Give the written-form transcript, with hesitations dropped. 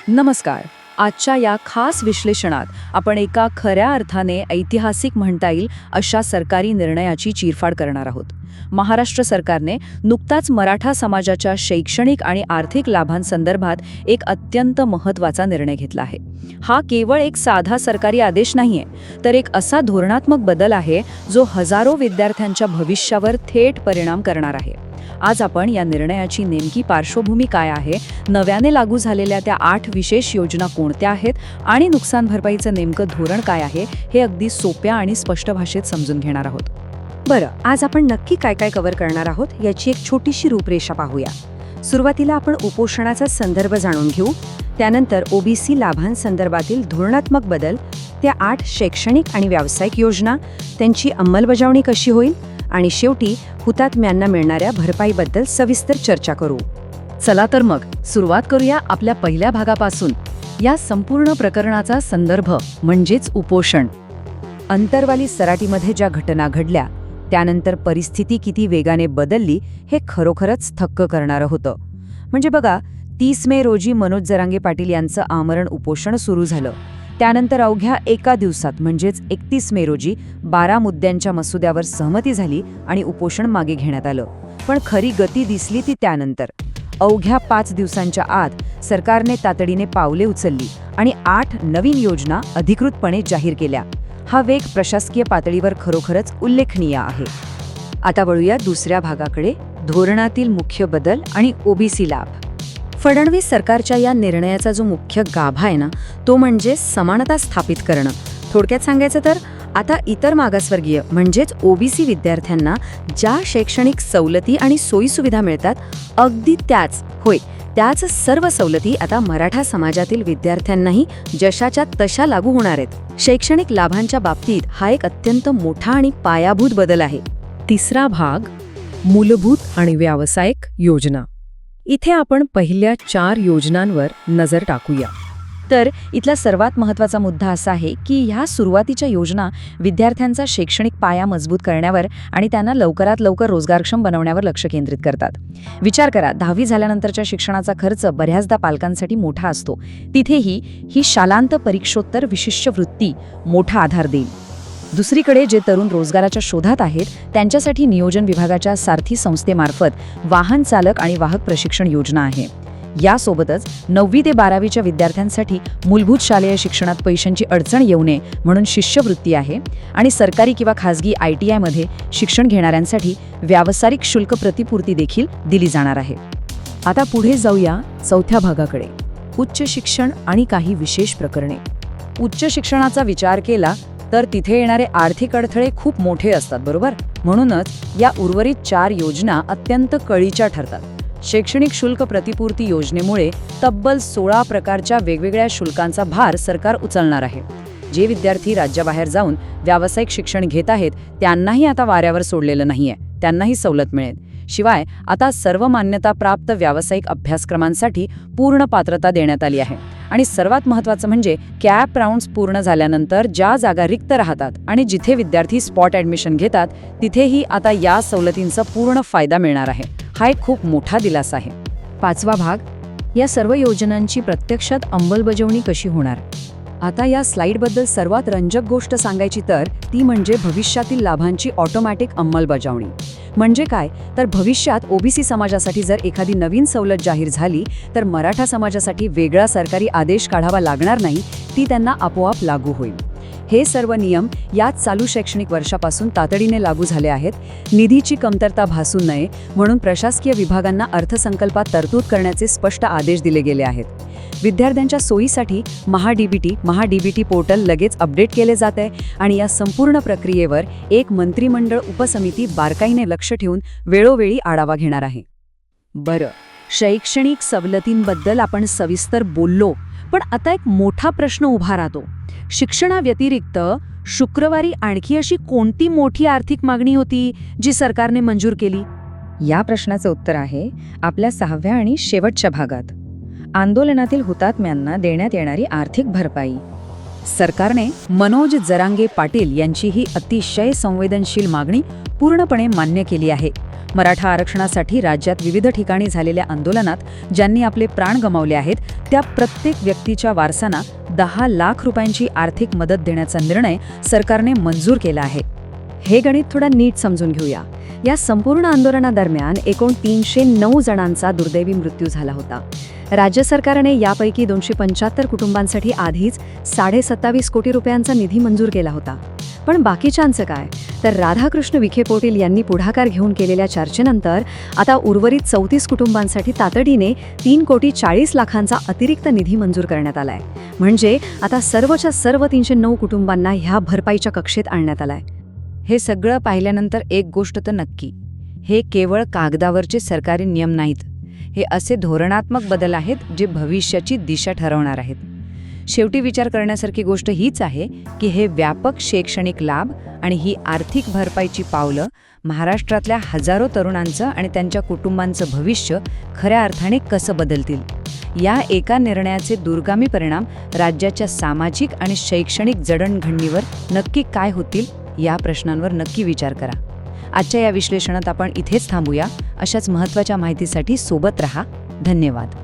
नमस्कार. आजच्या या खास विश्लेषणात आपण एका खऱ्या अर्थाने ऐतिहासिक म्हणता येईल अशा सरकारी निर्णयाची चीरफाड करणार आहोत. महाराष्ट्र सरकारने नुकताच मराठा समाजाच्या शैक्षणिक आणि आर्थिक लाभांसंदर्भात एक अत्यंत महत्त्वाचा निर्णय घेतला आहे. हा केवळ एक साधा सरकारी आदेश नाहीये, तर एक असा धोरणात्मक बदल आहे जो हजारो विद्यार्थ्यांच्या भविष्यावर थेट परिणाम करणार आहे. आज आपण या निर्णयाची नेमकी पार्श्वभूमी काय आहे, नव्याने लागू झालेल्या त्या 8 विशेष योजना कोणत्या आहेत आणि नुकसान भरपाईचं नेमकं धोरण काय आहे हे अगदी सोप्या आणि स्पष्ट भाषेत समजून घेणार आहोत. बरं, आज आपण नक्की काय काय कव्हर करणार आहोत याची एक छोटीशी रूपरेषा पाहूया. सुरुवातीला आपण उपोषणाचा संदर्भ जाणून घेऊ, त्यानंतर ओबीसी लाभांसंदर्भातील धोरणात्मक बदल, त्या 8 शैक्षणिक आणि व्यावसायिक योजना, त्यांची अंमलबजावणी कशी होईल आणि शेवटी हुतात्म्यांना मिळणाऱ्या भरपाईबद्दल सविस्तर चर्चा करू. चला तर मग सुरुवात करूया आपल्या पहिल्या भागापासून. या संपूर्ण प्रकरणाचा संदर्भ म्हणजेच उपोषण. अंतरवाली सराटीमध्ये ज्या घटना घडल्या त्यानंतर परिस्थिती किती वेगाने बदलली हे खरोखरच थक्क करणारं होतं. म्हणजे बघा, 30 मे रोजी मनोज जरांगे पाटील यांचं आमरण उपोषण सुरू झालं. त्यानंतर अवघ्या एका दिवसात म्हणजेच 31 मे रोजी 12 मुद्द्यांच्या मसुद्यावर सहमती झाली आणि उपोषण मागे घेण्यात आलं. पण खरी गती दिसली ती त्यानंतर. अवघ्या 5 दिवसांच्या आत सरकारने तातडीने पावले उचलली आणि 8 नवीन योजना अधिकृतपणे जाहीर केल्या. हा वेग प्रशासकीय पातळीवर खरोखरच उल्लेखनीय आहे. आता वळूया दुसऱ्या भागाकडे, धोरणातील मुख्य बदल आणि ओबीसी लाभ. फडणवीस सरकारच्या या निर्णयाचा जो मुख्य गाभा आहे ना, तो म्हणजे समानता स्थापित करणं. थोडक्यात सांगायचं तर आता इतर मागासवर्गीय म्हणजेच ओबीसी विद्यार्थ्यांना ज्या शैक्षणिक सवलती आणि सोयीसुविधा मिळतात, अगदी त्याच सर्व सवलती आता मराठा समाजातील विद्यार्थ्यांनाही जशाच्या तशा लागू होणार आहेत. शैक्षणिक लाभांच्या बाबतीत हा एक अत्यंत मोठा आणि पायाभूत बदल आहे. तिसरा भाग, मूलभूत आणि व्यावसायिक योजना. इथे आपण पहिल्या 4 योजनांवर नजर टाकूया. तर इथला सर्वात महत्त्वाचा मुद्दा असा आहे की ह्या सुरुवातीच्या योजना विद्यार्थ्यांचा शैक्षणिक पाया मजबूत करण्यावर आणि त्यांना लवकरात लवकर रोजगारक्षम बनवण्यावर लक्ष केंद्रित करतात. विचार करा, 10वी झाल्यानंतरच्या शिक्षणाचा खर्च बऱ्याचदा पालकांसाठी मोठा असतो. तिथेही ही शालांत परीक्षोत्तर विशिष्ट वृत्ती मोठा आधार देईल. दुसरीकडे जे तरुण रोजगाराच्या शोधात आहेत त्यांच्यासाठी नियोजन विभागाच्या सारथी संस्थेमार्फत वाहन चालक आणि वाहक प्रशिक्षण योजना आहे. यासोबतच 9वी ते 12वीच्या विद्यार्थ्यांसाठी मूलभूत शालेय शिक्षणात पैशांची अडचण येऊ नये म्हणून शिष्यवृत्ती आहे आणि सरकारी किंवा खासगी ITI-मध्ये शिक्षण घेणाऱ्यांसाठी व्यावसायिक शुल्क प्रतिपूर्ती देखील दिली जाणार आहे. आता पुढे जाऊया चौथ्या भागाकडे, उच्च शिक्षण आणि काही विशेष प्रकरणे. उच्च शिक्षणाचा विचार केला तर तिथे येणारे आर्थिक अडथळे खूप मोठे असतात, बरोबर? म्हणूनच या उर्वरित 4 योजना अत्यंत कळीच्या ठरतात. शैक्षणिक शुल्क प्रतिपूर्ती योजनेमुळे तब्बल 16 प्रकारच्या वेगवेगळ्या शुल्कांचा भार सरकार उचलणार आहे. जे विद्यार्थी राज्याबाहेर जाऊन व्यावसायिक शिक्षण घेत आहेत त्यांनाही आता वाऱ्यावर सोडलेलं नाहीये, त्यांनाही सवलत मिळेल. शिवाय आता सर्व मान्यताप्राप्त व्यावसायिक अभ्यासक्रमांसाठी पूर्ण पात्रता देण्यात आली आहे. आणि सर्वात महत्त्वाचं म्हणजे कॅप राऊंड्स पूर्ण झाल्यानंतर ज्या जागा रिक्त राहतात आणि जिथे विद्यार्थी स्पॉट ॲडमिशन घेतात तिथेही आता या सवलतींचा पूर्ण फायदा मिळणार आहे. हा एक खूप मोठा दिलासा आहे. 5वा भाग, या सर्व योजनांची प्रत्यक्षात अंमलबजावणी कशी होणार. आता या स्लाइडबद्दल सर्वात रंजक गोष्ट सांगायची तर ती म्हणजे भविष्यातील लाभांची ऑटोमॅटिक अंमलबजावणी. म्हणजे काय तर भविष्यात ओबीसी समाजासाठी जर एखादी नवीन सवलत जाहीर झाली तर मराठा समाजासाठी वेगळा सरकारी आदेश काढावा लागणार नाही, ती त्यांना आपोआप लागू होईल. हे सर्व नियम याच चालू शैक्षणिक वर्षापासून तातडीने लागू झाले आहेत. निधीची कमतरता भासू नये म्हणून प्रशासकीय विभागांना अर्थसंकल्पात तरतूद करण्याचे स्पष्ट आदेश दिले गेले आहेत. विद्यार्थ्यांच्या सोयीसाठी महाडीबीटी पोर्टल लगेच अपडेट केले जात आहे आणि या संपूर्ण प्रक्रियेवर एक मंत्रिमंडळ उपसमिती बारकाईने लक्ष ठेवून वेळोवेळी आढावा घेणार आहे. बरं, शैक्षणिक सवलतींबद्दल आपण सविस्तर बोललो, पण आता एक मोठा प्रश्न उभा राहतो. शिक्षणाव्यतिरिक्त शुक्रवारी आणखी अशी कोणती मोठी आर्थिक मागणी होती जी सरकारने मंजूर केली? या प्रश्नाचं उत्तर आहे आपल्या 6व्या आणि शेवटच्या भागात, आंदोलनातील हुतात्म्यांना देण्यात येणारी आर्थिक भरपाई. सरकारने मनोज जरांगे पाटील यांची ही अतिशय संवेदनशील मागणी पूर्णपणे मान्य केली आहे. मराठा आरक्षणासाठी राज्यात विविध ठिकाणी झालेल्या आंदोलनात ज्यांनी आपले प्राण गमावले आहेत त्या प्रत्येक व्यक्तीच्या वारसांना 10 लाख रुपयांची आर्थिक मदत देण्याचा निर्णय सरकारने मंजूर केला आहे. हे गणित थोडं नीट समजून घेऊया. या संपूर्ण आंदोलनादरम्यान एकूण 309 जणांचा दुर्दैवी मृत्यू झाला होता. राज्य सरकारने यापैकी 275 कुटुंबांसाठी आधीच 27.5 कोटी रुपयांचा निधी मंजूर केला होता. पण बाकीच्यांचं काय? तर राधाकृष्ण विखे पाटील यांनी पुढाकार घेऊन केलेल्या चर्चेनंतर आता उर्वरित 34 कुटुंबांसाठी तातडीने 3,40,00,000 अतिरिक्त निधी मंजूर करण्यात आलाय. म्हणजे आता सर्वच्या सर्व 309 कुटुंबांना ह्या भरपाईच्या कक्षेत आणण्यात आलाय. हे सगळं पाहिल्यानंतर एक गोष्ट तर नक्की, हे केवळ कागदावरचे सरकारी नियम नाहीत. हे असे धोरणात्मक बदल आहेत जे भविष्याची दिशा ठरवणार आहेत. शेवटी विचार करण्यासारखी गोष्ट हीच आहे की हे व्यापक शैक्षणिक लाभ आणि ही आर्थिक भरपाईची पावलं महाराष्ट्रातल्या हजारो तरुणांचं आणि त्यांच्या कुटुंबांचं भविष्य खऱ्या अर्थाने कसं बदलतील. या एका निर्णयाचे दूरगामी परिणाम राज्याच्या सामाजिक आणि शैक्षणिक जडणघडणीवर नक्की काय होतील या प्रश्नांवर नक्की विचार करा. आजच्या या विश्लेषणात आपण इथेच थांबूया. अशाच महत्त्वाच्या माहितीसाठी सोबत रहा. धन्यवाद.